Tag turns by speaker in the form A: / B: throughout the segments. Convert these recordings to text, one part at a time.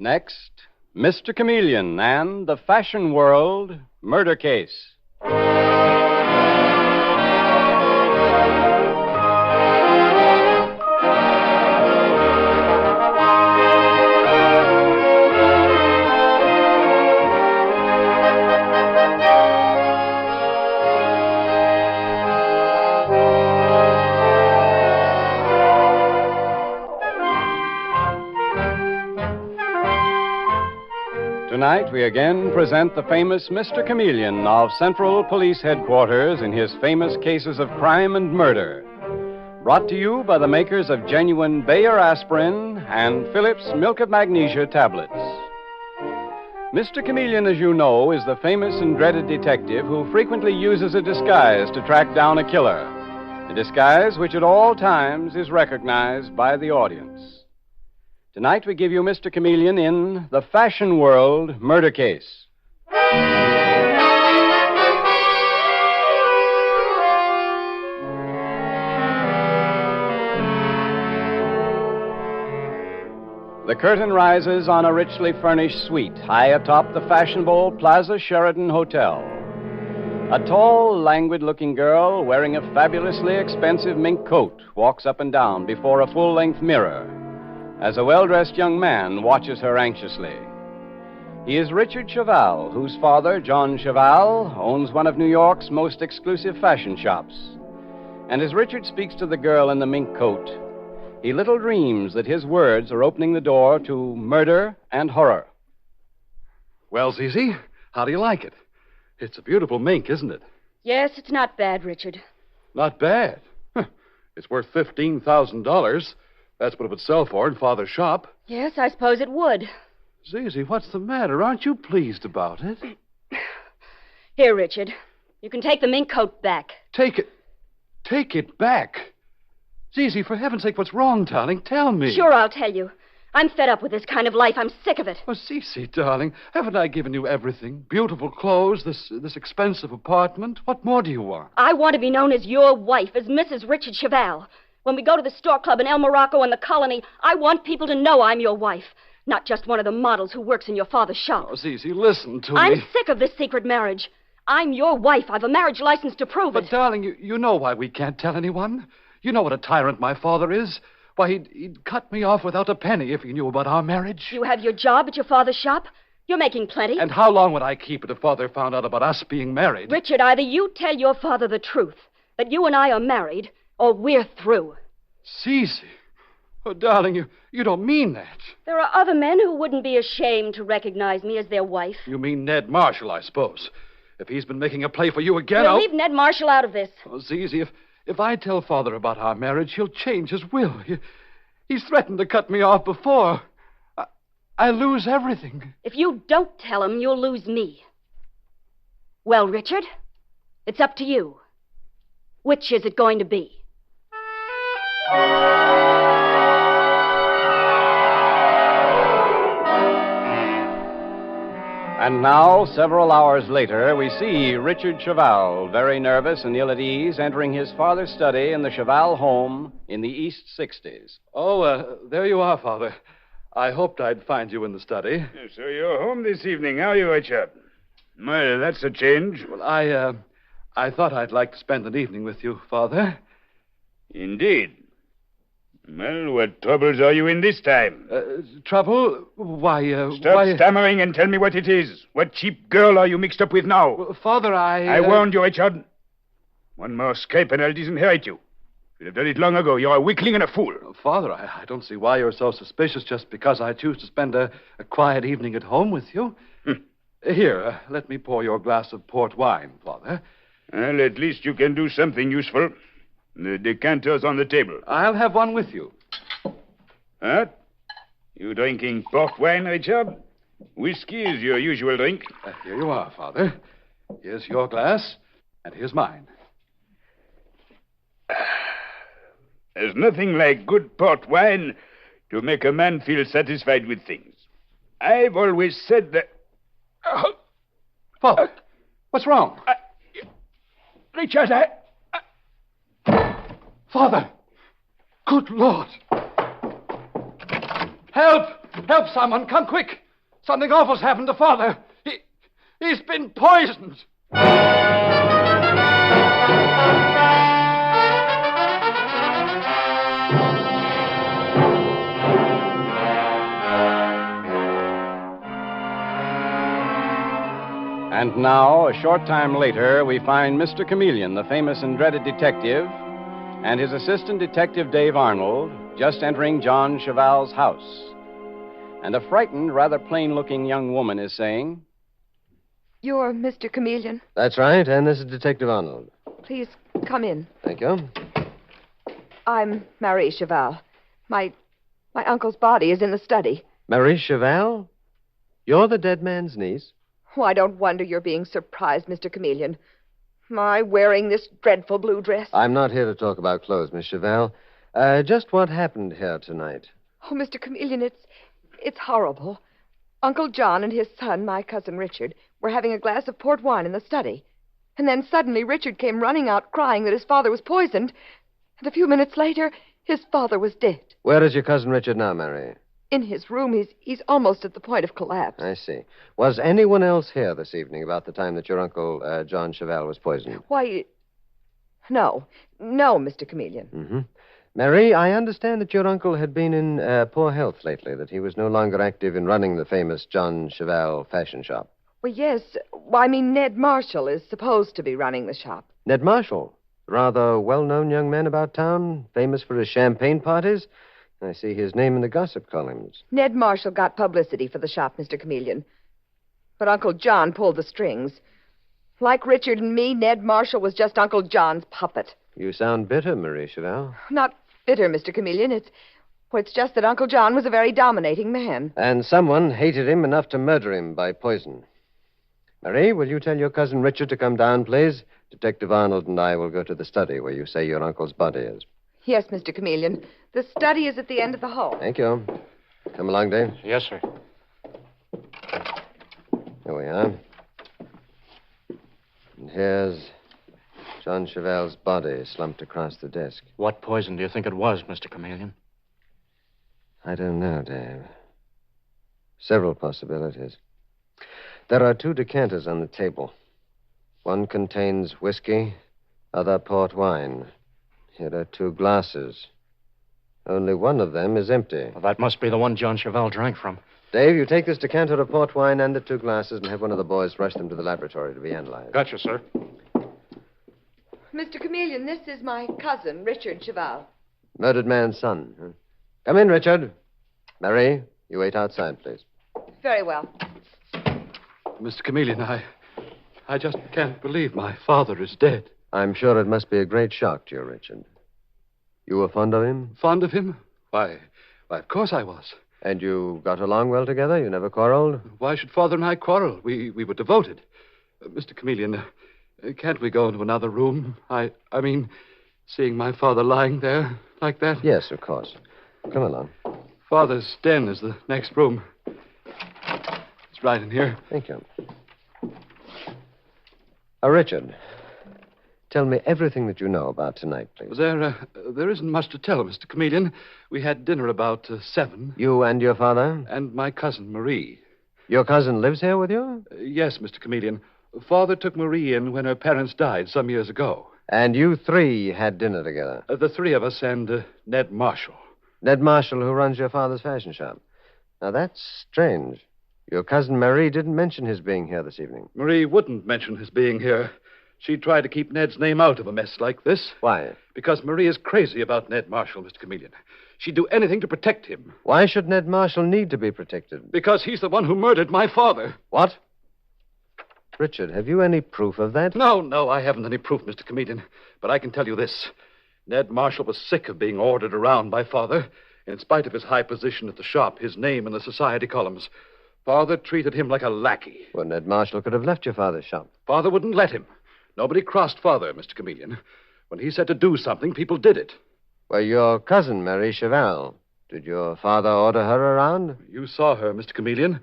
A: Next, Mr. Chameleon and the Fashion World Murder Case. Tonight, we again present the famous Mr. Chameleon of Central Police Headquarters in his famous cases of crime and murder. Brought to you by the makers of genuine Bayer aspirin and Phillips Milk of Magnesia tablets. Mr. Chameleon, as you know, is the famous and dreaded detective who frequently uses a disguise to track down a killer. A disguise which at all times is recognized by the audience. Tonight we give you Mr. Chameleon in the Fashion World Murder Case. The curtain rises on a richly furnished suite high atop the fashionable Plaza Sheraton Hotel. A tall, languid-looking girl wearing a fabulously expensive mink coat walks up and down before a full-length mirror as a well-dressed young man watches her anxiously. He is Richard Chavell, whose father, John Chavell, owns one of New York's most exclusive fashion shops. And as Richard speaks to the girl in the mink coat, he little dreams that his words are opening the door to murder and horror.
B: Well, Cece, how do you like it? It's a beautiful mink, isn't it?
C: Yes, it's not bad, Richard.
B: Not bad. It's worth $15,000. That's what it would sell for in Father's shop.
C: Yes, I suppose it would.
B: Cece, what's the matter? Aren't you pleased about it?
C: Here, Richard. You can take the mink coat back.
B: Take it back? Cece, for heaven's sake, what's wrong, darling? Tell me.
C: Sure, I'll tell you. I'm fed up with this kind of life. I'm sick of it.
B: Oh, Cece, darling, haven't I given you everything? Beautiful clothes, this expensive apartment. What more do you want?
C: I want to be known as your wife, as Mrs. Richard Chavell. When we go to the Store Club in El Morocco and the Colony, I want people to know I'm your wife, not just one of the models who works in your father's shop.
B: Oh, Cece, listen to me.
C: I'm sick of this secret marriage. I'm your wife. I've a marriage license to prove it.
B: But, darling, you know why we can't tell anyone. You know what a tyrant my father is. Why, he'd cut me off without a penny if he knew about our marriage.
C: You have your job at your father's shop? You're making plenty.
B: And how long would I keep it if Father found out about us being married?
C: Richard, either you tell your father the truth, that you and I are married, or we're through.
B: Cece. Oh, darling, you don't mean that.
C: There are other men who wouldn't be ashamed to recognize me as their wife.
B: You mean Ned Marshall, I suppose. If he's been making a play for you again,
C: We'll leave Ned Marshall out of this.
B: Oh, Cece, if I tell Father about our marriage, he'll change his will. He's threatened to cut me off before. I lose everything.
C: If you don't tell him, you'll lose me. Well, Richard, it's up to you. Which is it going to be?
A: And now, several hours later, we see Richard Chavell, very nervous and ill at ease, entering his father's study in the Chavell home in the East 60s.
B: Oh, there you are, Father. I hoped I'd find you in the study.
D: So you're home this evening, are you, Richard? Well, that's a change.
B: Well, I thought I'd like to spend an evening with you, Father.
D: Indeed. Well, what troubles are you in this time?
B: Trouble? Why,
D: Stop stammering and tell me what it is. What cheap girl are you mixed up with now?
B: Well, Father,
D: I warned you, Richard. One more scrape and I'll disinherit you. You'd have done it long ago. You're a weakling and a fool.
B: Father, I don't see why you're so suspicious just because I choose to spend a quiet evening at home with you. Here, let me pour your glass of port wine, Father.
D: Well, at least you can do something useful. The decanter's on the table.
B: I'll have one with you.
D: What? You drinking port wine, Richard? Whiskey is your usual drink.
B: Here you are, Father. Here's your glass, and here's mine.
D: There's nothing like good port wine to make a man feel satisfied with things. I've always said that...
B: Father, what's wrong?
D: Richard,
B: Father! Good Lord! Help! Help someone. Come quick. Something awful's happened to Father. He's been poisoned.
A: And now, a short time later, we find Mr. Chameleon, the famous and dreaded detective, and his assistant detective, Dave Arnold, just entering John Chavell's house. And a frightened, rather plain-looking young woman is saying,
E: "You're Mr. Chameleon.
F: That's right, and this is Detective Arnold.
E: Please come in.
F: Thank you.
E: I'm Marie Chavell. My uncle's body is in the study.
F: Marie Chavell? You're the dead man's niece?
E: Oh, I don't wonder you're being surprised, Mr. Chameleon. My wearing this dreadful blue dress.
F: I'm not here to talk about clothes, Miss Chavell. Just what happened here tonight?
E: Oh, Mr. Chameleon, it's horrible. Uncle John and his son, my cousin Richard, were having a glass of port wine in the study. And then suddenly Richard came running out crying that his father was poisoned. And a few minutes later, his father was dead.
F: Where is your cousin Richard now, Mary?
E: In his room. He's almost at the point of collapse.
F: I see. Was anyone else here this evening about the time that your uncle, John Chavell, was poisoned?
E: Why, no, Mr. Chameleon.
F: Mm-hmm. Mary, I understand that your uncle had been in poor health lately, that he was no longer active in running the famous John Chavell fashion shop.
E: Well, yes. Well, I mean, Ned Marshall is supposed to be running the shop.
F: Ned Marshall? Rather well-known young man about town, famous for his champagne parties? I see his name in the gossip columns.
E: Ned Marshall got publicity for the shop, Mr. Chameleon. But Uncle John pulled the strings. Like Richard and me, Ned Marshall was just Uncle John's puppet.
F: You sound bitter, Marie Chavell.
E: Not bitter, Mr. Chameleon. It's just that Uncle John was a very dominating man.
F: And someone hated him enough to murder him by poison. Marie, will you tell your cousin Richard to come down, please? Detective Arnold and I will go to the study where you say your uncle's body is.
E: Yes, Mr. Chameleon. The study is at the end of the hall.
F: Thank you. Come along, Dave.
G: Yes, sir.
F: Here we are. And here's John Chavell's body slumped across the desk.
G: What poison do you think it was, Mr. Chameleon?
F: I don't know, Dave. Several possibilities. There are 2 decanters on the table. One contains whiskey, other port wine. Here are 2 glasses. Only one of them is empty.
G: Well, that must be the one John Chavell drank from.
F: Dave, you take this decanter of port wine and the 2 glasses and have one of the boys rush them to the laboratory to be analyzed.
G: Gotcha, sir.
E: Mr. Chameleon, this is my cousin, Richard Chavell.
F: Murdered man's son. Huh? Come in, Richard. Mary, you wait outside, please.
E: Very well.
B: Mr. Chameleon, I just can't believe my father is dead.
F: I'm sure it must be a great shock to you, Richard. You were fond of him?
B: Fond of him? Why, of course I was.
F: And you got along well together? You never quarreled?
B: Why should Father and I quarrel? We were devoted. Mr. Chameleon, can't we go into another room? I mean, seeing my father lying there like that?
F: Yes, of course. Come along.
B: Father's den is the next room. It's right in here.
F: Thank you. Richard, tell me everything that you know about tonight, please.
B: There isn't much to tell, Mr. Chameleon. We had dinner about 7.
F: You and your father?
B: And my cousin, Marie.
F: Your cousin lives here with you?
B: Yes, Mr. Chameleon. Father took Marie in when her parents died some years ago.
F: And you 3 had dinner together?
B: The 3 of us and Ned Marshall.
F: Ned Marshall, who runs your father's fashion shop. Now, that's strange. Your cousin Marie didn't mention his being here this evening.
B: Marie wouldn't mention his being here. She tried to keep Ned's name out of a mess like this.
F: Why?
B: Because Marie is crazy about Ned Marshall, Mr. Chameleon. She'd do anything to protect him.
F: Why should Ned Marshall need to be protected?
B: Because he's the one who murdered my father.
F: What? Richard, have you any proof of that?
B: No, I haven't any proof, Mr. Chameleon. But I can tell you this. Ned Marshall was sick of being ordered around by Father. In spite of his high position at the shop, his name in the society columns, Father treated him like a lackey.
F: Well, Ned Marshall could have left your father's shop.
B: Father wouldn't let him. Nobody crossed Father, Mr. Chameleon. When he said to do something, people did it.
F: Well, your cousin, Marie Chavell, did your father order her around?
B: You saw her, Mr. Chameleon.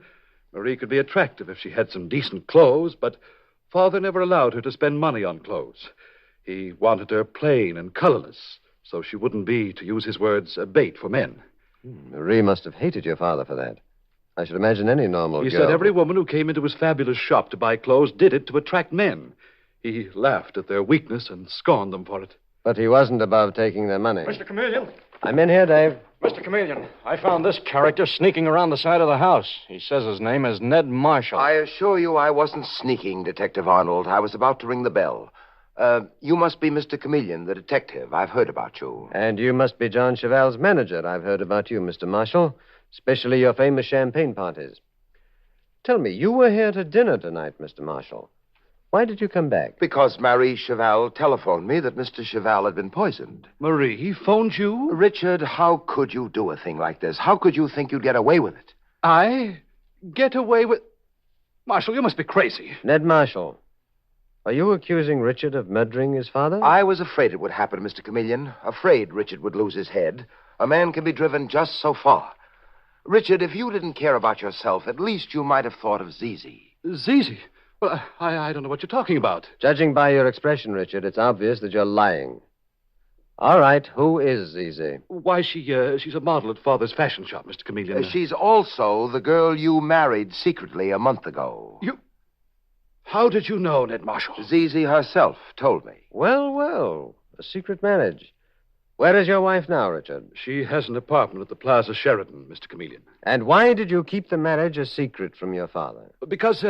B: Marie could be attractive if she had some decent clothes, but Father never allowed her to spend money on clothes. He wanted her plain and colorless, so she wouldn't be, to use his words, a bait for men.
F: Marie must have hated your father for that. I should imagine any normal
B: He
F: girl...
B: said every woman who came into his fabulous shop to buy clothes did it to attract men. He laughed at their weakness and scorned them for it.
F: But he wasn't above taking their money.
G: Mr. Chameleon.
F: I'm in here, Dave.
G: Mr. Chameleon, I found this character sneaking around the side of the house. He says his name is Ned Marshall.
H: I assure you I wasn't sneaking, Detective Arnold. I was about to ring the bell. You must be Mr. Chameleon, the detective. I've heard about you.
F: And you must be John Chavell's manager. I've heard about you, Mr. Marshall, especially your famous champagne parties. Tell me, you were here to dinner tonight, Mr. Marshall. Why did you come back?
H: Because Marie Chavell telephoned me that Mr. Chavell had been poisoned.
B: Marie, he phoned you?
H: Richard, how could you do a thing like this? How could you think you'd get away with it?
B: I get away with... Marshall, you must be crazy.
F: Ned Marshall, are you accusing Richard of murdering his father?
H: I was afraid it would happen, Mr. Chameleon. Afraid Richard would lose his head. A man can be driven just so far. Richard, if you didn't care about yourself, at least you might have thought of Cece.
B: Cece? Well, I don't know what you're talking about.
F: Judging by your expression, Richard, it's obvious that you're lying. All right, who is Cece?
B: Why, she's a model at Father's fashion shop, Mr. Chameleon.
H: She's also the girl you married secretly a month ago.
B: You... How did you know, Ned Marshall?
H: Cece herself told me.
F: Well, a secret marriage. Where is your wife now, Richard?
B: She has an apartment at the Plaza Sheraton, Mr. Chameleon.
F: And why did you keep the marriage a secret from your father?
B: Because,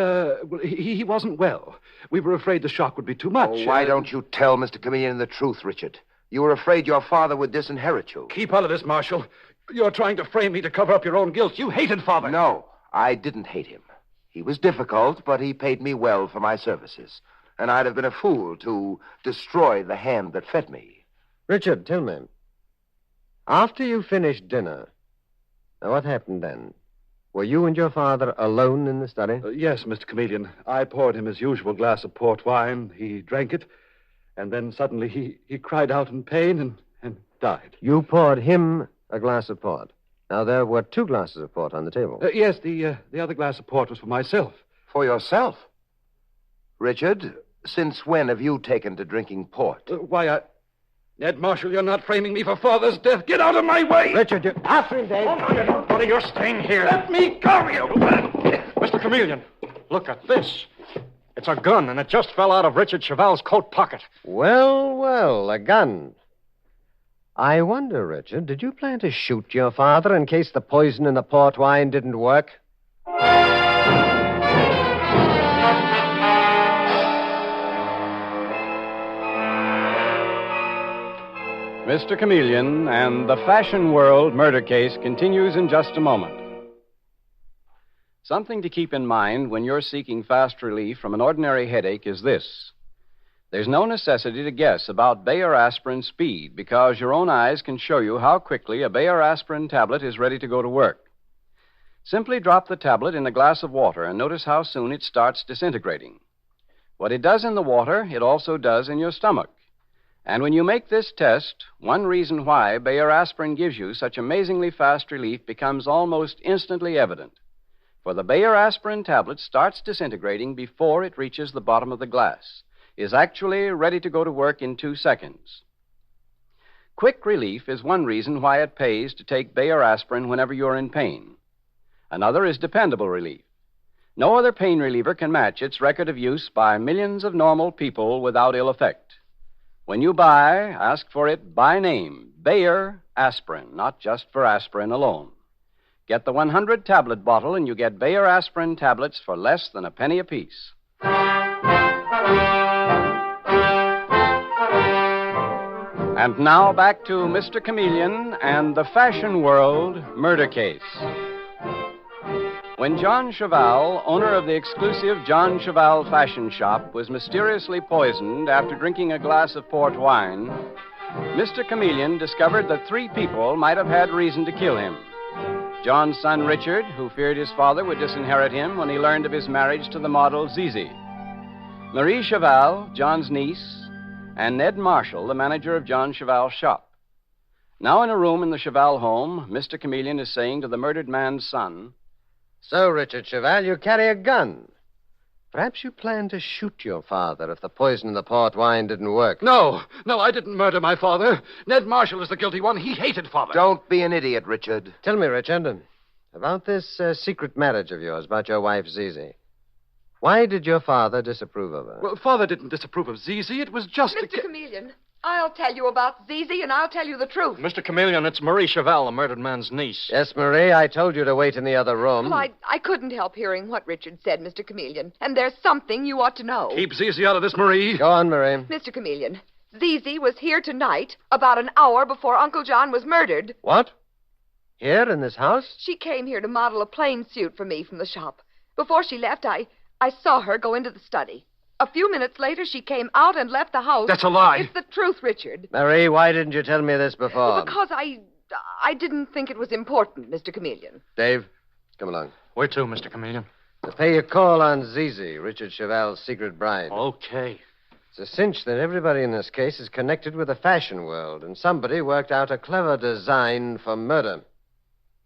B: he wasn't well. We were afraid the shock would be too much.
H: Oh, why don't you tell Mr. Chameleon the truth, Richard? You were afraid your father would disinherit you.
B: Keep out of this, Marshall. You're trying to frame me to cover up your own guilt. You hated Father.
H: No, I didn't hate him. He was difficult, but he paid me well for my services. And I'd have been a fool to destroy the hand that fed me.
F: Richard, tell me. After you finished dinner, what happened then? Were you and your father alone in the study?
B: Yes, Mr. Chameleon. I poured him his usual glass of port wine. He drank it. And then suddenly he cried out in pain and died.
F: You poured him a glass of port. Now, there were 2 glasses of port on the table.
B: Yes, the other glass of port was for myself.
H: For yourself? Richard, since when have you taken to drinking port?
B: Ned Marshall, you're not framing me for Father's death. Get out of my way!
F: Richard, you're after him, Dave.
G: Oh, no, you don't, buddy. You're staying here.
B: Let me go, you...
G: Mr. Chameleon, look at this. It's a gun, and it just fell out of Richard Chavell's coat pocket.
F: Well, a gun. I wonder, Richard, did you plan to shoot your father in case the poison in the port wine didn't work?
A: Mr. Chameleon and the Fashion World murder case continues in just a moment. Something to keep in mind when you're seeking fast relief from an ordinary headache is this. There's no necessity to guess about Bayer aspirin speed because your own eyes can show you how quickly a Bayer aspirin tablet is ready to go to work. Simply drop the tablet in a glass of water and notice how soon it starts disintegrating. What it does in the water, it also does in your stomach. And when you make this test, one reason why Bayer aspirin gives you such amazingly fast relief becomes almost instantly evident. For the Bayer aspirin tablet starts disintegrating before it reaches the bottom of the glass, is actually ready to go to work in 2 seconds. Quick relief is one reason why it pays to take Bayer aspirin whenever you're in pain. Another is dependable relief. No other pain reliever can match its record of use by millions of normal people without ill effect. When you buy, ask for it by name, Bayer aspirin, not just for aspirin alone. Get the 100-tablet bottle and you get Bayer aspirin tablets for less than a penny apiece. And now back to Mr. Chameleon and the Fashion World murder case. When John Chavell, owner of the exclusive John Chavell fashion shop, was mysteriously poisoned after drinking a glass of port wine, Mr. Chameleon discovered that 3 people might have had reason to kill him. John's son Richard, who feared his father would disinherit him when he learned of his marriage to the model Cece. Marie Chavell, John's niece, and Ned Marshall, the manager of John Chavell's shop. Now in a room in the Chavell home, Mr. Chameleon is saying to the murdered man's son,
F: So, Richard Chavell, you carry a gun. Perhaps you planned to shoot your father if the poison in the port wine didn't work.
B: No, I didn't murder my father. Ned Marshall is the guilty one. He hated Father.
H: Don't be an idiot, Richard.
F: Tell me, Richard, about this secret marriage of yours, about your wife, Cece. Why did your father disapprove of her?
B: Well, Father didn't disapprove of Cece. It was just...
E: Mr. Chameleon, I'll tell you about Cece, and I'll tell you the truth.
G: Mr. Chameleon, it's Marie Chavell, the murdered man's niece.
F: Yes, Marie, I told you to wait in the other room.
E: Well, I couldn't help hearing what Richard said, Mr. Chameleon. And there's something you ought to know.
B: Keep Cece out of this, Marie.
F: Go on, Marie.
E: Mr. Chameleon, Cece was here tonight about an hour before Uncle John was murdered.
F: What? Here in this house?
E: She came here to model a plain suit for me from the shop. Before she left, I saw her go into the study. A few minutes later, she came out and left the house.
B: That's a lie.
E: It's the truth, Richard.
F: Marie, why didn't you tell me this before?
E: Well, because I didn't think it was important, Mr. Chameleon.
F: Dave, come along.
G: Where to, Mr. Chameleon?
F: To pay a call on Cece, Richard Chavell's secret bride.
G: Okay.
F: It's a cinch that everybody in this case is connected with the fashion world, and somebody worked out a clever design for murder.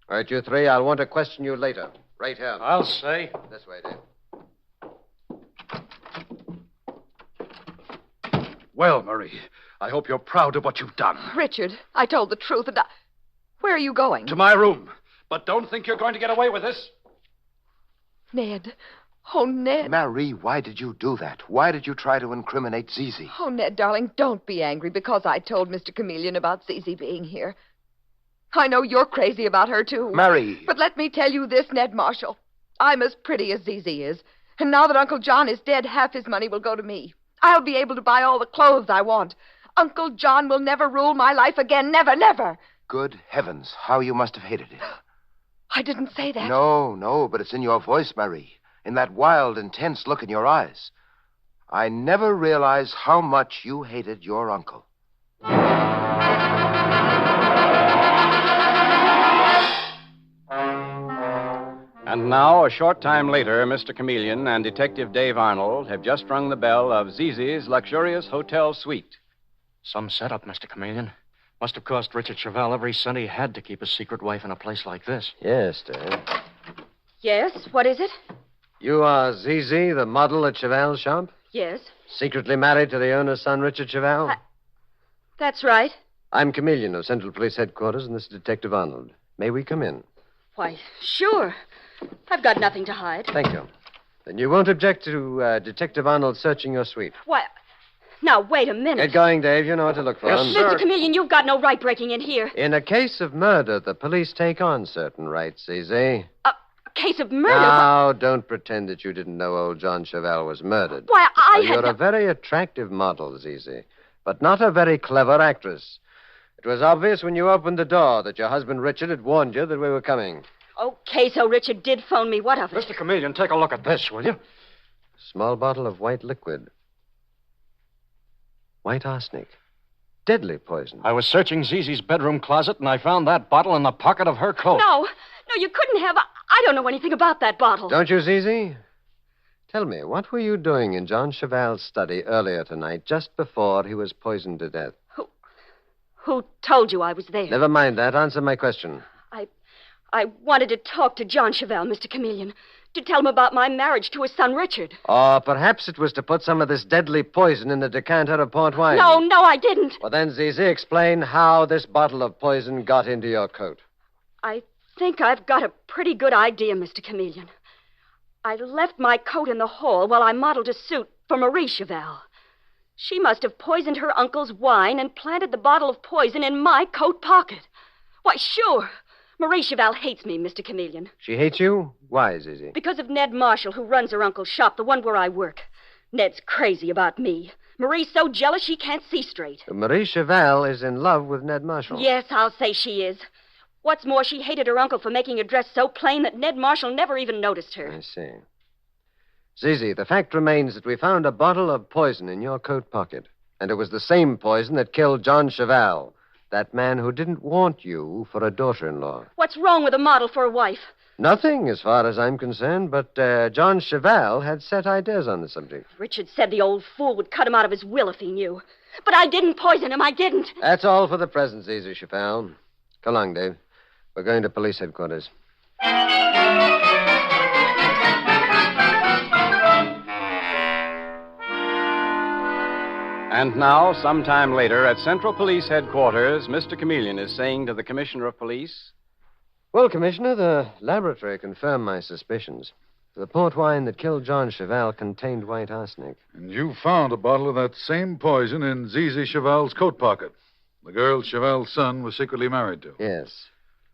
F: All right, you three, I'll want to question you later. Right here.
G: I'll say.
F: This way, Dave.
B: Well, Marie, I hope you're proud of what you've done.
E: Richard, I told the truth, and where are you going?
B: To my room. But don't think you're going to get away with this.
E: Ned. Oh, Ned.
H: Marie, why did you do that? Why did you try to incriminate Cece?
E: Oh, Ned, darling, don't be angry because I told Mr. Chameleon about Cece being here. I know you're crazy about her, too.
H: Marie.
E: But let me tell you this, Ned Marshall. I'm as pretty as Cece is. And now that Uncle John is dead, half his money will go to me. I'll be able to buy all the clothes I want. Uncle John will never rule my life again. Never, never.
H: Good heavens, how you must have hated it.
E: I didn't say that.
H: No, but it's in your voice, Marie. In that wild, intense look in your eyes. I never realized how much you hated your uncle.
A: And now, a short time later, Mr. Chameleon and Detective Dave Arnold have just rung the bell of Zeezee's luxurious hotel suite.
G: Some setup, Mr. Chameleon. Must have cost Richard Chavell every cent he had to keep his secret wife in a place like this.
F: Yes, Dave.
C: Yes, what is it?
F: You are Cece, the model at Chavell's shop?
C: Yes.
F: Secretly married to the owner's son, Richard Chavell?
C: That's right.
F: I'm Chameleon of Central Police Headquarters, and this is Detective Arnold. May we come in?
C: Why, sure. I've got nothing to hide.
F: Thank you. Then you won't object to Detective Arnold searching your suite.
C: Why, now, wait a minute.
F: Get going, Dave. You know what to look for.
G: Yes, sir.
C: Mr. Chameleon, you've got no right breaking in here.
F: In a case of murder, the police take on certain rights, Cece.
C: A case of murder?
F: Now, don't pretend that you didn't know old John Chavell was murdered.
C: Why, I
F: You're
C: had...
F: a very attractive model, Cece, but not a very clever actress. It was obvious when you opened the door that your husband Richard had warned you that we were coming.
C: Okay, so Richard did phone me. What of it?
G: Mr. Chameleon, take a look at this, will you?
F: Small bottle of white liquid. White arsenic. Deadly poison.
G: I was searching Zeezee's bedroom closet, and I found that bottle in the pocket of her coat.
C: No, you couldn't have. I don't know anything about that bottle.
F: Don't you, Cece? Tell me, what were you doing in John Chavell's study earlier tonight, just before he was poisoned to death?
C: Who told you I was there?
F: Never mind that. Answer my question.
C: I wanted to talk to John Chavell, Mr. Chameleon, to tell him about my marriage to his son, Richard.
F: Or perhaps it was to put some of this deadly poison in the decanter of port wine.
C: No, I didn't.
F: Well, then, Cece, explain how this bottle of poison got into your coat.
C: I think I've got a pretty good idea, Mr. Chameleon. I left my coat in the hall while I modeled a suit for Marie Chavell. She must have poisoned her uncle's wine and planted the bottle of poison in my coat pocket. Why, sure. Marie Chavell hates me, Mr. Chameleon.
F: She hates you? Why, Cece?
C: Because of Ned Marshall, who runs her uncle's shop, the one where I work. Ned's crazy about me. Marie's so jealous she can't see straight.
F: Marie Chavell is in love with Ned Marshall.
C: Yes, I'll say she is. What's more, she hated her uncle for making her dress so plain that Ned Marshall never even noticed her.
F: I see. Cece, the fact remains that we found a bottle of poison in your coat pocket. And it was the same poison that killed John Chavell, that man who didn't want you for a daughter-in-law.
C: What's wrong with a model for a wife?
F: Nothing, as far as I'm concerned, but John Chavell had set ideas on the subject.
C: Richard said the old fool would cut him out of his will if he knew. But I didn't poison him, I didn't.
F: That's all for the present, Cece Chavell. Come along, Dave. We're going to police headquarters.
A: And now, sometime later, at Central Police Headquarters, Mr. Chameleon is saying to the Commissioner of Police,
F: Well, Commissioner, the laboratory confirmed my suspicions. The port wine that killed John Chavell contained white arsenic.
B: And you found a bottle of that same poison in Cece Cheval's coat pocket. The girl Cheval's son was secretly married to.
F: Yes.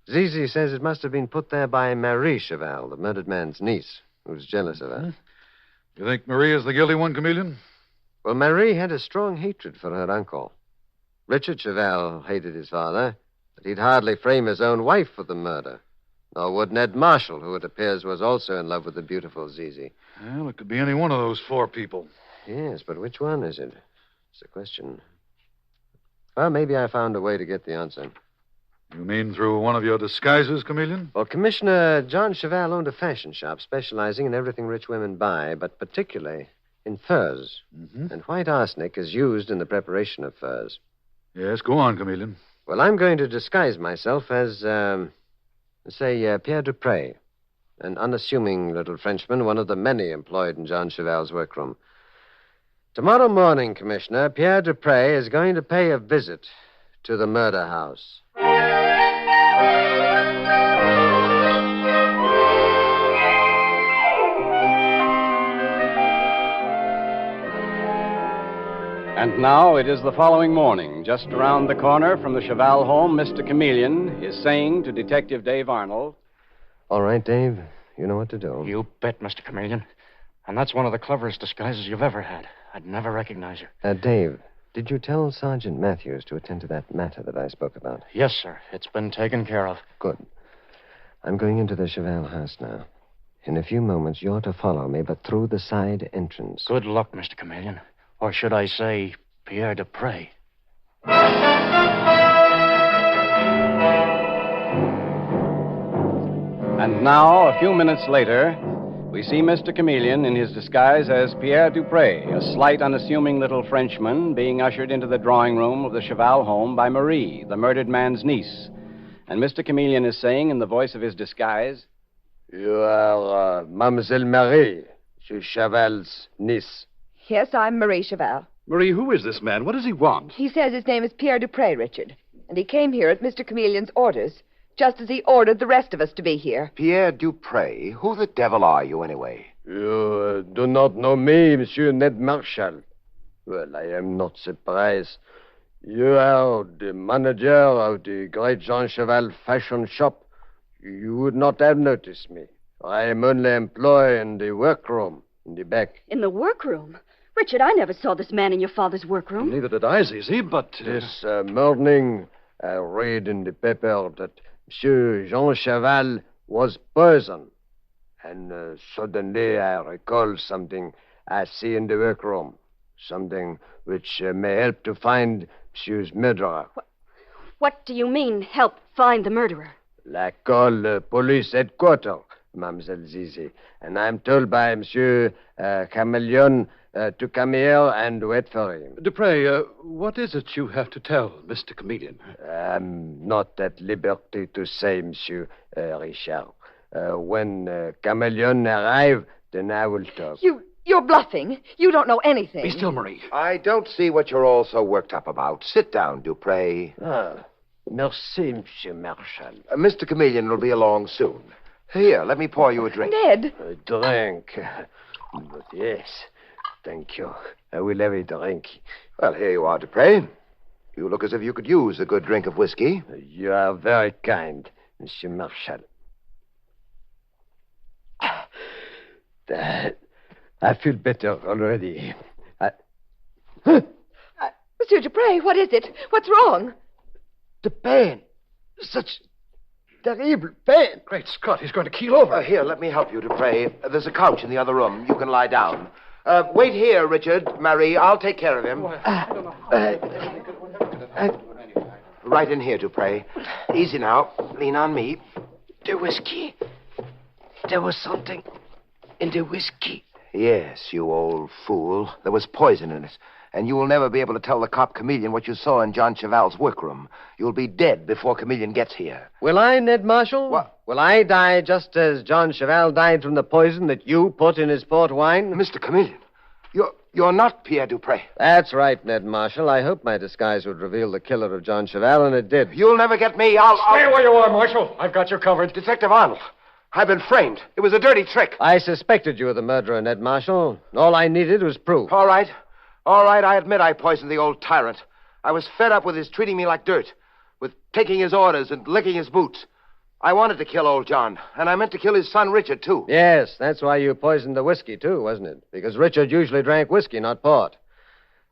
F: Cece says it must have been put there by Marie Chavell, the murdered man's niece, who was jealous of her.
B: You think Marie is the guilty one, Chameleon?
F: Well, Marie had a strong hatred for her uncle. Richard Chavell hated his father, but he'd hardly frame his own wife for the murder. Nor would Ned Marshall, who it appears was also in love with the beautiful Cece.
B: Well, it could be any one of those four people.
F: Yes, but which one is it? It's a question. Well, maybe I found a way to get the answer.
B: You mean through one of your disguises, Chameleon?
F: Well, Commissioner, John Chavell owned a fashion shop specializing in everything rich women buy, but particularly in furs.
B: Mm-hmm.
F: And white arsenic is used in the preparation of furs.
B: Yes, go on, Chameleon.
F: Well, I'm going to disguise myself as, Pierre Dupre, an unassuming little Frenchman, one of the many employed in John Chavell's workroom. Tomorrow morning, Commissioner, Pierre Dupre is going to pay a visit to the murder house.
A: And now it is the following morning. Just around the corner from the Chavell home, Mr. Chameleon is saying to Detective Dave Arnold,
F: All right, Dave. You know what to do.
G: You bet, Mr. Chameleon. And that's one of the cleverest disguises you've ever had. I'd never recognize you.
F: Dave, did you tell Sergeant Matthews to attend to that matter that I spoke about?
G: Yes, sir. It's been taken care of.
F: Good. I'm going into the Chavell house now. In a few moments, you're to follow me, but through the side entrance.
G: Good luck, Mr. Chameleon. Or should I say, Pierre Dupre.
A: And now, a few minutes later, we see Mr. Chameleon in his disguise as Pierre Dupre, a slight, unassuming little Frenchman, being ushered into the drawing room of the Chavell home by Marie, the murdered man's niece. And Mr. Chameleon is saying, in the voice of his disguise,
F: You are Mademoiselle Marie, Chavell's niece.
E: Yes, I'm Marie Chavell.
B: Marie, who is this man? What does he want?
E: He says his name is Pierre Dupre, Richard. And he came here at Mr. Chameleon's orders, just as he ordered the rest of us to be here.
H: Pierre Dupre? Who the devil are you, anyway?
F: You do not know me, Monsieur Ned Marshall. Well, I am not surprised. You are the manager of the great John Chavell fashion shop. You would not have noticed me. I am only employed in the workroom, in the back.
C: In the workroom? Richard, I never saw this man in your father's workroom.
B: Neither did I, Cece, but...
F: This morning, I read in the paper that Monsieur Jean Chavell was poisoned. And suddenly I recall something I see in the workroom. Something which may help to find Monsieur's murderer.
C: What do you mean, help find the murderer?
F: I call police headquarters, Mademoiselle Cece. And I'm told by Monsieur Chameleon to come here and wait for him.
B: Dupre, what is it you have to tell Mr. Chameleon?
F: I'm not at liberty to say, Monsieur Richard. When Chameleon arrives, then I will talk.
E: You're bluffing. You don't know anything.
B: Be still, Marie.
H: I don't see what you're all so worked up about. Sit down, Dupre.
F: Merci, Monsieur Marshall.
H: Mr. Chameleon will be along soon. Here, let me pour you a drink.
E: Ned.
F: A drink. But yes, thank you. I will have a drink.
H: Well, here you are, Dupre. You look as if you could use a good drink of whiskey.
F: You are very kind, Monsieur Marshall. I feel better already.
E: Monsieur Dupre, what is it? What's wrong?
F: The pain. Such terrible pain.
B: Great Scott, he's going to keel over.
H: Here, let me help you, Dupre. There's a couch in the other room. You can lie down. Wait here, Richard. Marie, I'll take care of him. Right in here, Dupre. Easy now. Lean on me.
F: The whiskey. There was something in the whiskey.
H: Yes, you old fool. There was poison in it. And you will never be able to tell the cop Chameleon what you saw in John Chavell's workroom. You'll be dead before Chameleon gets here.
F: Will I, Ned Marshall?
H: What?
F: Will I die just as John Chavell died from the poison that you put in his port wine?
H: Mr. Chameleon, You're not Pierre Dupre.
F: That's right, Ned Marshall. I hoped my disguise would reveal the killer of John Chavell, and it did.
H: You'll never get me.
G: Stay where you are, Marshal. I've got you covered.
H: Detective Arnold, I've been framed. It was a dirty trick.
F: I suspected you of the murderer, Ned Marshall. All I needed was proof.
H: All right. I admit I poisoned the old tyrant. I was fed up with his treating me like dirt, with taking his orders and licking his boots. I wanted to kill old John, and I meant to kill his son, Richard, too.
F: Yes, that's why you poisoned the whiskey, too, wasn't it? Because Richard usually drank whiskey, not port.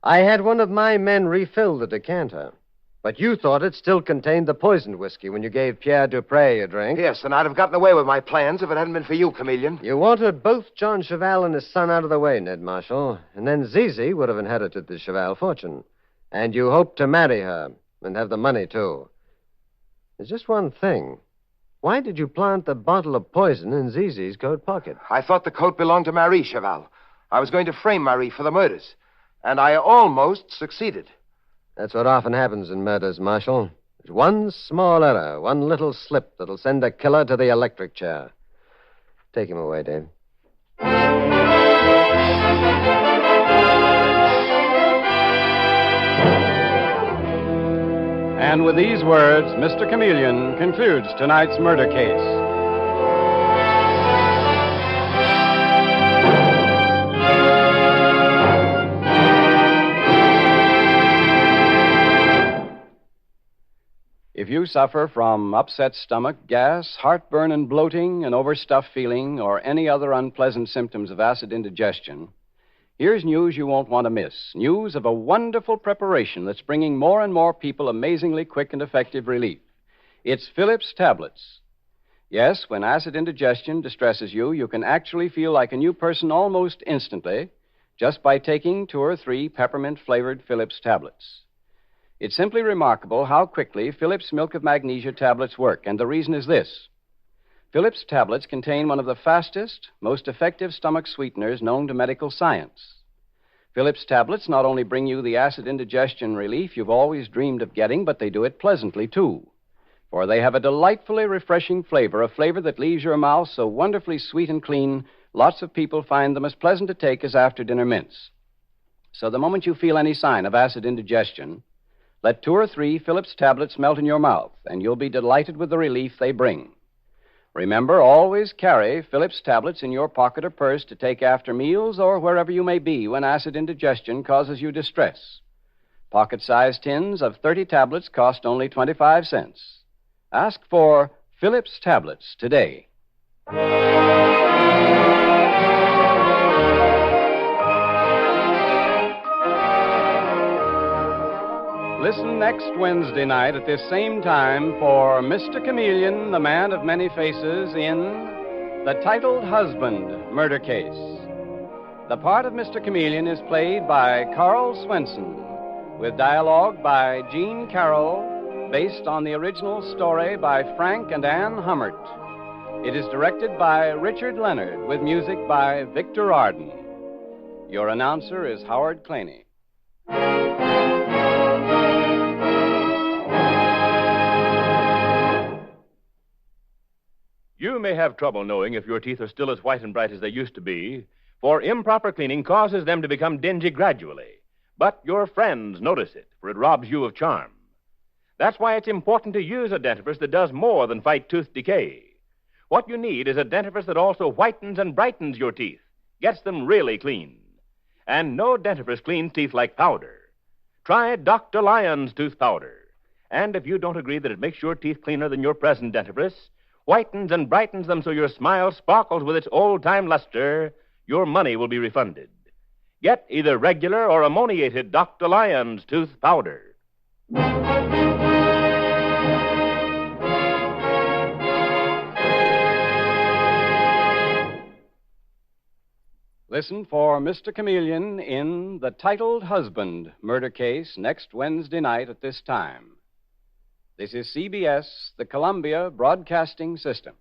F: I had one of my men refill the decanter, but you thought it still contained the poisoned whiskey when you gave Pierre Dupre a drink.
H: Yes, and I'd have gotten away with my plans if it hadn't been for you, Chameleon.
F: You wanted both John Chavell and his son out of the way, Ned Marshall, and then Cece would have inherited the Chavell fortune. And you hoped to marry her and have the money, too. There's just one thing. Why did you plant the bottle of poison in Zeze's coat pocket?
H: I thought the coat belonged to Marie Chavell. I was going to frame Marie for the murders, and I almost succeeded.
F: That's what often happens in murders, Marshal. There's one small error, one little slip that'll send a killer to the electric chair. Take him away, Dave.
A: And with these words, Mr. Chameleon concludes tonight's murder case. If you suffer from upset stomach, gas, heartburn and bloating, an overstuffed feeling, or any other unpleasant symptoms of acid indigestion, here's news you won't want to miss. News of a wonderful preparation that's bringing more and more people amazingly quick and effective relief. It's Phillips Tablets. Yes, when acid indigestion distresses you, you can actually feel like a new person almost instantly just by taking 2 or 3 peppermint-flavored Phillips Tablets. It's simply remarkable how quickly Phillips Milk of Magnesia tablets work, and the reason is this. Phillips tablets contain one of the fastest, most effective stomach sweeteners known to medical science. Phillips tablets not only bring you the acid indigestion relief you've always dreamed of getting, but they do it pleasantly, too. For they have a delightfully refreshing flavor, a flavor that leaves your mouth so wonderfully sweet and clean, lots of people find them as pleasant to take as after-dinner mints. So the moment you feel any sign of acid indigestion, let 2 or 3 Phillips tablets melt in your mouth, and you'll be delighted with the relief they bring. Remember, always carry Phillips tablets in your pocket or purse to take after meals or wherever you may be when acid indigestion causes you distress. Pocket-sized tins of 30 tablets cost only 25 cents. Ask for Phillips tablets today. Listen next Wednesday night at this same time for Mr. Chameleon, the man of many faces, in The Titled Husband Murder Case. The part of Mr. Chameleon is played by Carl Swenson, with dialogue by Jean Carroll, based on the original story by Frank and Ann Hummert. It is directed by Richard Leonard, with music by Victor Arden. Your announcer is Howard Claney.
I: You may have trouble knowing if your teeth are still as white and bright as they used to be, for improper cleaning causes them to become dingy gradually. But your friends notice it, for it robs you of charm. That's why it's important to use a dentifrice that does more than fight tooth decay. What you need is a dentifrice that also whitens and brightens your teeth, gets them really clean. And no dentifrice cleans teeth like powder. Try Dr. Lyon's tooth powder. And if you don't agree that it makes your teeth cleaner than your present dentifrice, whitens and brightens them so your smile sparkles with its old-time luster, your money will be refunded. Get either regular or ammoniated Dr. Lyon's tooth powder.
A: Listen for Mr. Chameleon in The Titled Husband Murder Case next Wednesday night at this time. This is CBS, the Columbia Broadcasting System.